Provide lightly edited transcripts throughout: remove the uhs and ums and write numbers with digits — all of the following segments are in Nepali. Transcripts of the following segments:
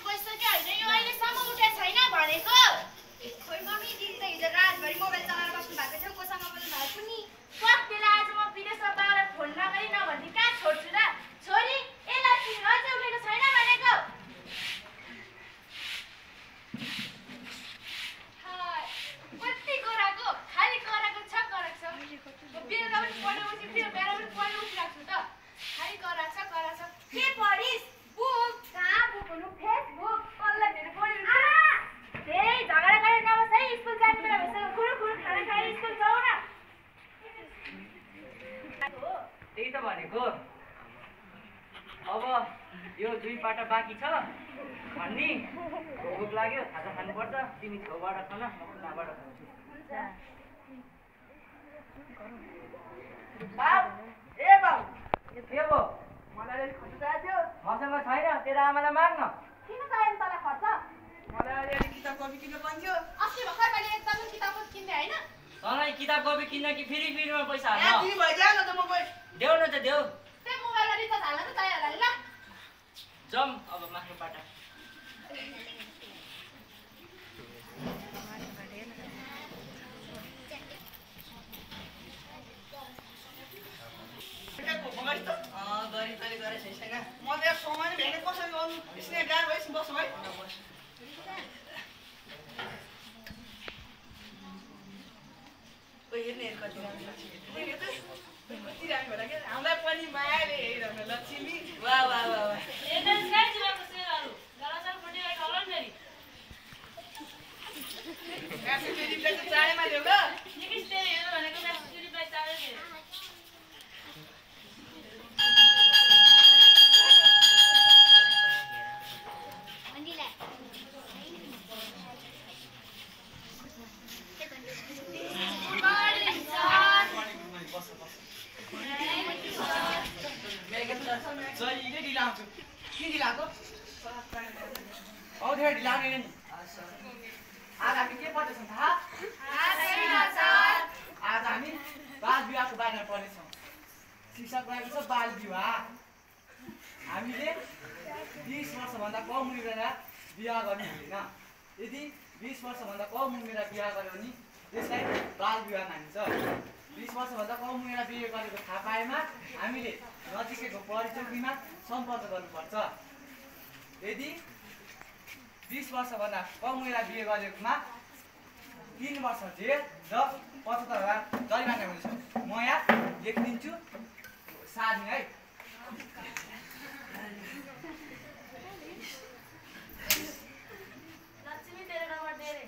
गइसक्यो हैन यो अहिलेसम्म उठेको छैन भनेको। खोइ मम्मी दिदी त हिजो रातभरि मोबाइल चलाएर बस्नु भएको थियो कोसँग बोल्नु भएको थियो नि। कति बेला आज म विदेशमा बाबालाई फोन नगरी नभन्दी कहाँ छोड्छु र छोरी ए लक्ष्मी अझै उठेको छैन भनेको। कति कराको खालि कराको छ बेलुका पनि पढ्नु बसी फेरि बेला पनि पढ्नु उठिरहेको छु त खालि कराछ के पढिस् बुक कहाँ बुक हुनु फेसबुक कसलाई धेरै पढ्नु धेरै झगडा गरेर नबस् है स्कुल जाने बेला भइसक्यो खुरु खुरु खाना खाएर स्कुल जाऊ न। त्यही त भनेको अब यो 2 पाटा बाँकी छ भन्नी भोक लाग्यो खाजा खानुपर्छ तिमी छेउबाट खान म कुनाबाट खान्छु। बाउ ए बाउ के भयो मलाई खर्च चाहियो मसँग छैन तेरो आमालाई माग्न। किन चाहियो तँलाई खर्च मलाई अलिअलि किताब कपी किन्न पर्यो। अस्ति भर्खर मैले एकदम किताब किन्ने हैन तँलाई किताब कपी किन्न कि फेरिमा पैसा हाल्न तिमी भइजाऊ न त म गए देऊ न त देऊ त्यही मोबाइलमा रिचार्ज हाल्न त चाहियो होला नि ल जम अब माथि पाटा गरी तैँले गरे छैन म त यहाँ समय नै भेट्ने कसरी गर्नु स्नेह गाह्रो भएपछि बस्नु है हेर्ने कति राम्रो कति राम्रो होला क्या हामीलाई पनि मायाले हेरिरहनु लक्ष्मी वाह वाह वाह वाह चाडैमा ल्याउ ल जहिले ढिला आउँछु के ढिला आएको औ धेरै ढिला आउने नि आज हामी के पढ्दैछौँ थाहा आज हामी बाल विवाहको बारेमा पढ्नेछौँ। शीर्षक रहेको छ बाल विवाह। हामीले 20 वर्षभन्दा कम उमेरमा विवाह गर्नु हुँदैन। यदि 20 वर्षभन्दा कम उमेरमा विवाह गर्यो भने त्यसलाई बाल विवाह मानिन्छ। 20 वर्षभन्दा कम उमेरमा बिहे गरेको थाहा पाएमा हामीले नजिकैको परिचौकीमा सम्पर्क गर्नुपर्छ। यदि 20 वर्षभन्दा कम उमेरमा बिहे गरेकोमा 3 वर्ष जेल र 75,000 जरिमाना हुनेछ। म यहाँ लेखिदिन्छु सार्ने है। लक्ष्मी तेरो नम्बर दे रे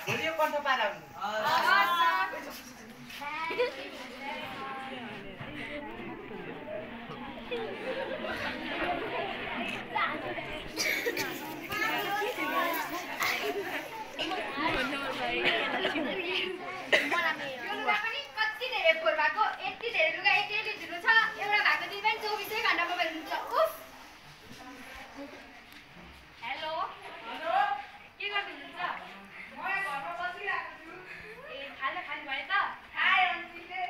भोलि कन्ठ पारा कति धेरै फोहोर भएको यति धेरै लुगा यति धुनु छ एउटा भएको दिन पनि 24 घण्टा मोबाइल हुन्छ। उफ हेलो के गर्नुहुन्छ म घरमा बसिरहेको छु। ए खाना खानु भयो त खाए अनि तिमीले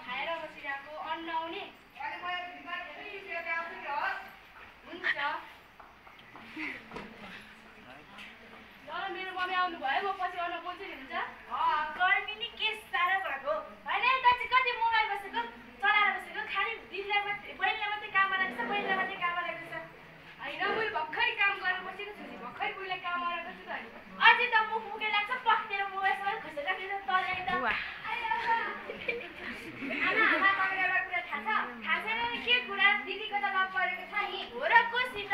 खाएर बसिरहेको अन्न आउने अनि मलाई भिडमा धेरै रुपियाँ आउँछ नि होस् हुन्छ ल मेरो मम्मी आउनु भयो म पछि अन्न बोल्छु नि हुन्छ गर्मी नि के साह्रो भएको होइन यता चाहिँ कति मोबाइल बसेको चलाएर बसेको खालि दिदीलाई मात्रै बहिनीलाई मात्रै काम बनाएको छ बहिनीलाई मात्रै काम बनाएको छ होइन मैले भर्खरै काम गरेर बसेको छु नि भर्खरै बुढीलाई काम बनाएको छु त अझै त मुख मुखै लाग्छ पक्केर मोबाइलसँग खुसेर राखेर तल त आमा आमा तपाईँलाई एउटा कुरा थाहा छैन नि के कुरा दिदीको त लभ परेको छ नि हो र कोसित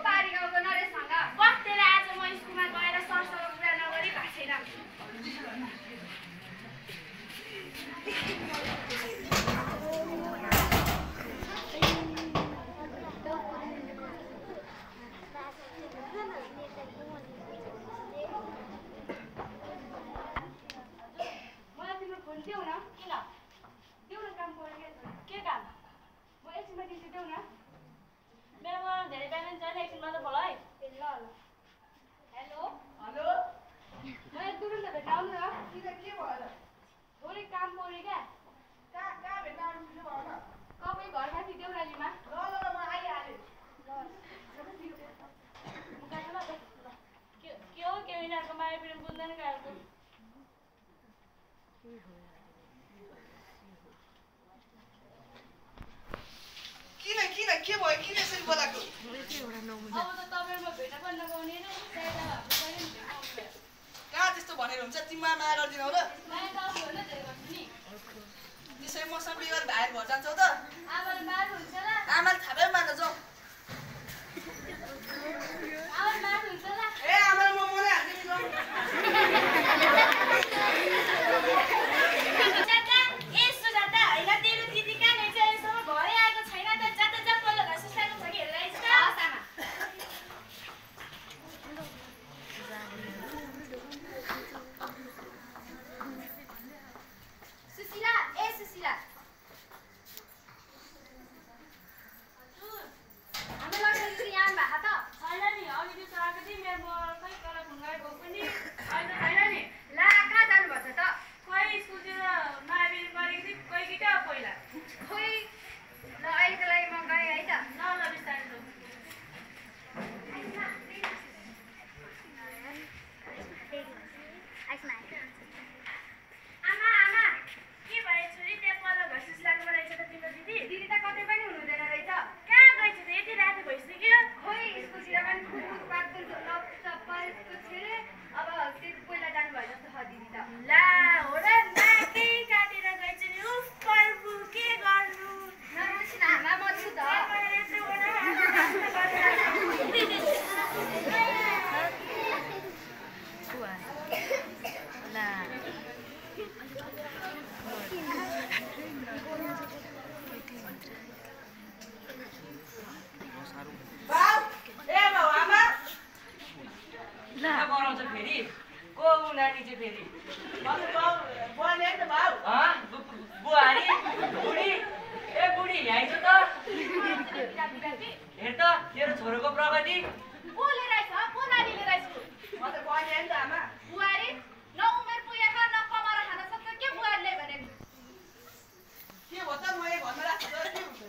पारी गाउँको नरेशसँग बस्तेर आज म स्कुलमा गएर सरसँग कुरा नगरी भएको छैन। मलाई तिम्रो फोन देऊ न किन देऊ न काम पऱ्यो के काम म एकछिनमा दिन्छु देऊ न मेरोमा धेरै ब्यालेन्स छैन, एकछिन मात्र बोल है। ल ल। हेलो हेलो मैले तुरुन्त भेट्न आउनु न। किन के भएर थोरै काम पऱ्यो क्या। कहाँ भेट्न आउनु के भएर तपाईँ घरमाथि देउरालीमा। ल म आइहालेँ के हो के यिनीहरूको माया प्रेम बुझ्दैन गाएको। किन किन के भयो किन यसरी बोलाएको अब त तपाईँमा भेट्न पनि नपाउने होइन। कहाँ त्यस्तो भनेर हुन्छ तिमीमा माया गरिदिनौ र माया त आफूभन्दा धेरै गर्छु नि। त्यसै मसँग बिहार भाइर घर जान्छौ त आमाले मार्नु हुन्छ ल। आमाले थाहा भयो मान्न जाऊ आमाले मार्नु हुन्छ ल। ए आमाले म मनै हाल्छु जाता यसो जाता होइन तेरो दिदी कहाँ गएछ अहिलेसम्म घरै आएको छैन त। जाता जा पहिला घर सुसाएको छ कि हेरेर आइज त। हस् आमा। सुशीला ए सुशीला हामी लड्दाखेरि यहाँ भएको त छैन नि। अघि त्यो आएको थिएँ मेरो मोबाइल खै तल फोन गरेको पनि अहिले त छैन नि। ला कहाँ जानुभएको छ त? खोइ स्कुलतिर माया गरेको थिएँ कोही गिटा पहिला। खोइ ल अहिलेको लागि म गएँ है त। ल ल बिस्तारै लु। आमा आमा के भयो छोरी त्यहाँ पल्लो घर सुशीलाको रहेछ त तिम्रो दिदी? दिदी त कतै पनि हुनुहुँदैन रहेछ। कहाँ गएछ त यति राति भइसक्यो? खोइ स्कुलतिर पनि खुद पातल चप्पल छेरे अब त्यति पहिला जानुभयो जस्तो छ दिदी त। ला हो र नाकै काटेर गएछ नि। उफ प्रभु के गर्नु। नरिसिन आमा म छु त। गराउँछ फेरि को ऊ नानी चाहिँ फेरि बुहारी बुढी ए बुढी ल्याइन्छ त हेर त तेरो छोरोको प्रगति। को लिएर आइछ? को नानी लिएर आइछ? म त बुहारी आएँ नि त आमा बुहारी न उमेर पुगेको न कमाएर खान सक्छ के बुहारीले भनेको? के भयो त म यहाँ घरमा राख्छु त के हुन्छ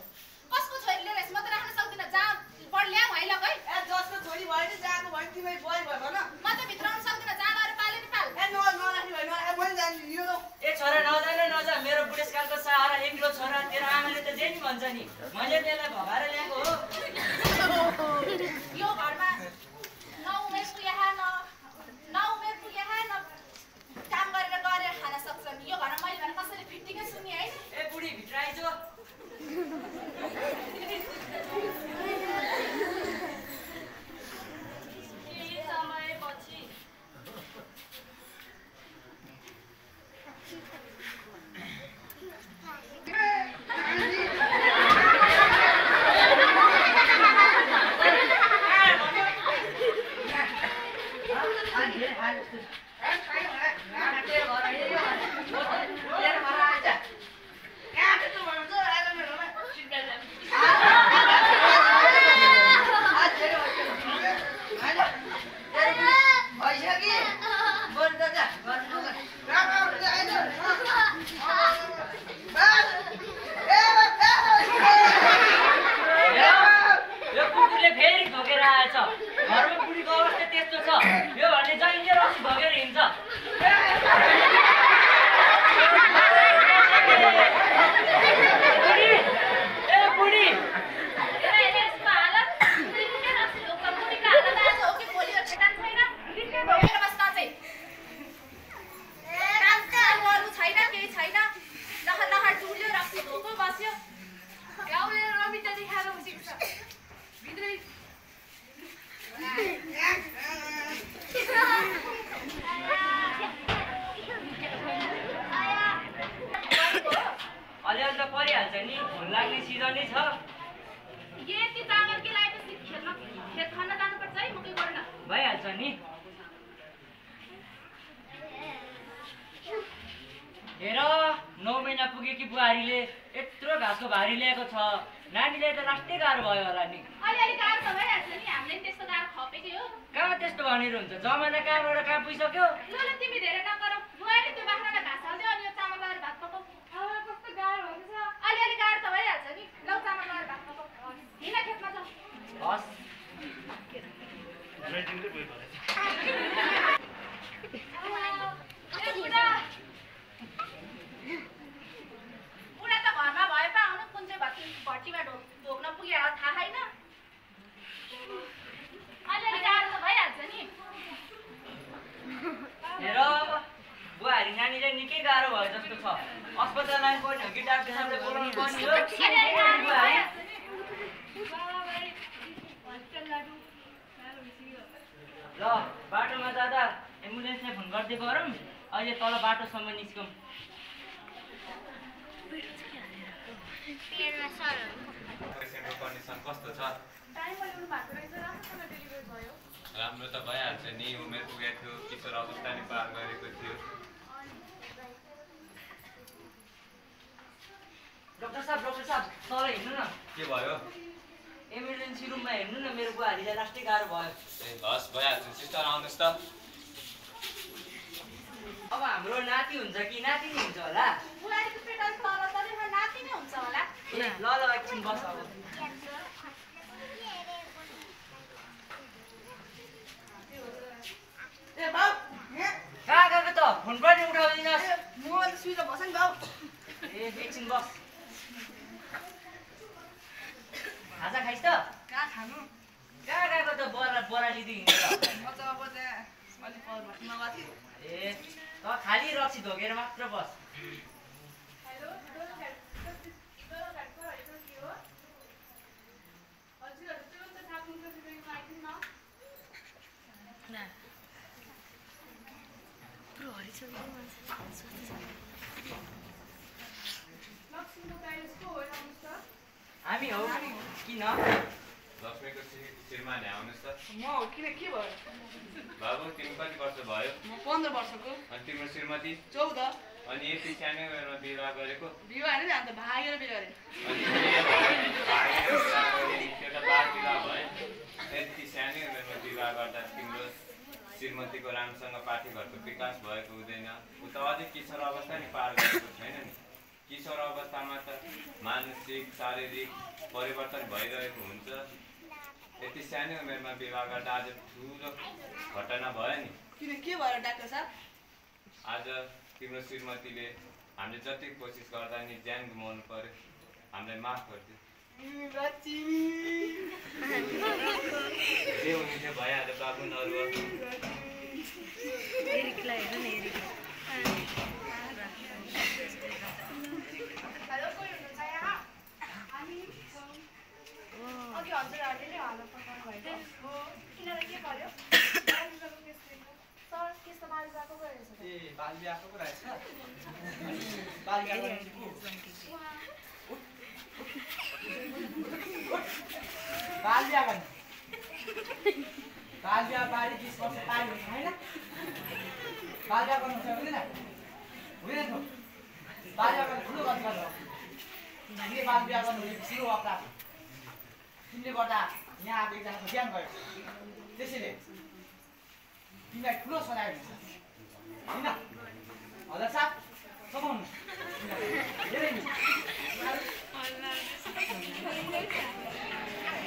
कसको छोरी लिएर आइछ? म त राख्न सक्दिनँ। जहाँ बढ ल्याऊ है लग है। ए जसको छोरी भयो नि जहाँको भयो तिमी बोय भयो भन म त भित्र आउन सक्दिनँ। जहाँ गएर पाले नि पाल। ए नराख्ने भयो नराख्ने मैले जान्छु यो ए छोरा नजा मेरो बुढेसकालको सहारा एक्लो छोरा तेरो आमाले त जे नि भन्छ नि। मैले त्यसलाई भगाएर ल्याएको हो। यो घरमा न उमेर पुगेको न उमेर पुगेको न काम गरेर खान सक्छन्। यो घरमा मैले भने कसैले फिटिकै सुने है। ए बुढी भित्र आइज। समयपछि अलिअलि त परिहाल्छ नि। फुल लाग्ने सिजनै छ। यति चामल के लागेपछि खेत खन्न जानुपर्छ है मकै गर्न। भइहाल्छ नि। हेर 9 महिना पुगेकी बुहारीले यत्रो घाँसको भारी ल्याएको छ। नानीलाई त लास्टै गाह्रो भयो होला नि। अलिअलि गाह्रो त भइहाल्छ नि, हामीले नि त्यस्तो गाह्रो खपेकै हो। कहाँ त्यस्तो भनेर हुन्छ? जमाना कहाँबाट कहाँ पुगिसक्यो। ल तिमी धेरै नगर, लु अहिले त्यो बाख्रालाई घाँस हाल्दै अनि यो चामल लगाएर भात पकाऊ। कस्तो गाह्रो हुन्छ। अलिअलि गाह्रो त भइहाल्छ नि, ल चामल लगाएर भात पकाऊ। हिँड खेतमा जाऊ। हस् बुढा त घरमा भए पो आउनु, कुन चाहिँ भट्टीमा ढोक्न पुग्यो थाहा छैन। अलिअलि गाह्रो त भइहाल्छ नि। हेर बुहारी नानीलाई निकै गाह्रो भयो जस्तो छ। अस्पताल लानु पर्ने हो कि डाक्टर साहबले बोलाउनु पर्ने हो? अलिअलि गाह्रो त भइहाल्छ नि। ल बाटोमा जाँदा एम्बुलेन्सलाई फोन गर्दै गरौँ। अहिले तल बाटोसम्म निस्कौँ। पेसेन्टको कन्डिसन कस्तो छ? टाइममा ल्याउनु भएको रहेछ, राम्रोसँग डेलिभरी भयो। राम्रो त भइहाल्छ नि, उमेर पुगेको थियो, किशोर अवस्था नि पार गरेको थियो। डाक्टर साहब तल हिँड्नु न। के भयो? इमर्जेन्सी रुममा हेर्नु न, मेरो बुहारीलाई लास्टै गाह्रो भयो। ए हस् भइहाल्छ, सिस्टर आउनुहोस् त। अब हाम्रो नाति हुन्छ कि नातिनी हुन्छ होला? बुहारीको पेट अलिक तल तलमा नाति नै हुन्छ होला। ल एकछिन बस अब। ए बाउ कहाँ गएको त? फोन पनि उठाउँदिनस्। मोबाइल स्विच अफ भएछ नि बाउ। ए एकछिन बस। खाजा खाइस् त? कहाँ खानु? कहाँ गएको त? बराली दिइ हिँडेर। म त अब त्यहाँ अलिक पर भट्टीमा गएको थिएँ। ए त खाली रक्सी धोकेर मात्र बस। हेलो के हो? हजुर त्यो त थाप्नु सकिँदैन आइदिनु न। लक्ष्मीको प्यारेन्ट्सको हो आउनुहोस् त। हामी हौ किन? लक्ष्मीको श्रीमान आउनुहोस् त। म हो किन के भयो? बाबु तिमी कति वर्ष भयो? म 15 वर्षको। अनि तिम्रो श्रीमती? 14। अनि यति सानो उमेरमा विवाह गरेको? विवाह होइन अन्त भागेर बिहे गरेँ। अनि के भयो? भागेर विवाह गरे, त्यो त बाल विवाह भयो। यति सानै उमेरमा विवाह गर्दा तिम्रो श्रीमतीको राम्रोसँग पाठ्यघरको विकास भएको हुँदैन। ऊ त अझै किशोर अवस्था नि पार गरेको छैन नि। किशोर अवस्थामा त मानसिक शारीरिक परिवर्तन भइरहेको हुन्छ। यति सानो उमेरमा विवाह गर्दा आज ठुलो घटना भयो नि। किन के भयो डाक्टर साहब? आज तिम्रो श्रीमतीले हामीले जति कोसिस गर्दा नि ज्यान गुमाउनु पर्यो। हामीलाई माफ गरिदियो। जे हुनु थियो भइहाल्यो बाबु, नरुवा। हेलो कोही हुनुहुन्छ यहाँ? हामी अघि हजुरहरूले नै हाल्न पकाउनु भएको हो। किनभने के पर्यो? सर त्यस्तो बाल विवाहको पो रहेछ त। ए बाल बिहाको पो रहेछ। बाल बिहा गर्ने को? बाल बिहा गर्ने। बाल बिहा बारी 20 वर्ष पार हुन्छ होइन? बाल बिहा गर्नु सक्दैन? हुँदैन त। बाल बिहा गर्नु ठुलो गल्ती गर्नु हो। तिमीले बाल बिहा गर्नु ठुलो अपराध हो। तिमीले गर्दा यहाँ आएको एकजनाको ज्यान गयो। त्यसैले तिमीलाई ठुलो सजाय हुन्छ।